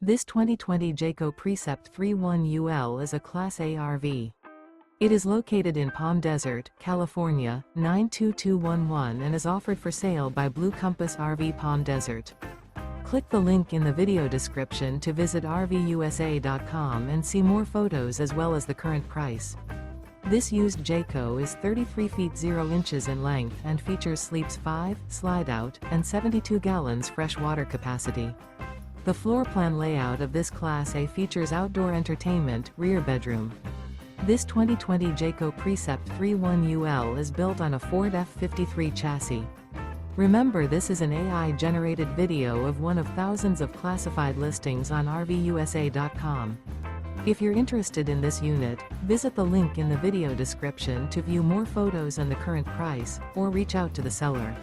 This 2020 Jayco Precept 31UL is a Class A RV. It is located in Palm Desert, California, 92211 and is offered for sale by Blue Compass RV Palm Desert. Click the link in the video description to visit RVUSA.com and see more photos as well as the current price. This used Jayco is 33 feet 0 inches in length and features sleeps 5, slide-out, and 72 gallons fresh water capacity. The floor plan layout of this Class A features outdoor entertainment, rear bedroom. This 2020 Jayco Precept 31UL is built on a Ford F53 chassis. Remember, this is an AI-generated video of one of thousands of classified listings on RVUSA.com. If you're interested in this unit, visit the link in the video description to view more photos and the current price, or reach out to the seller.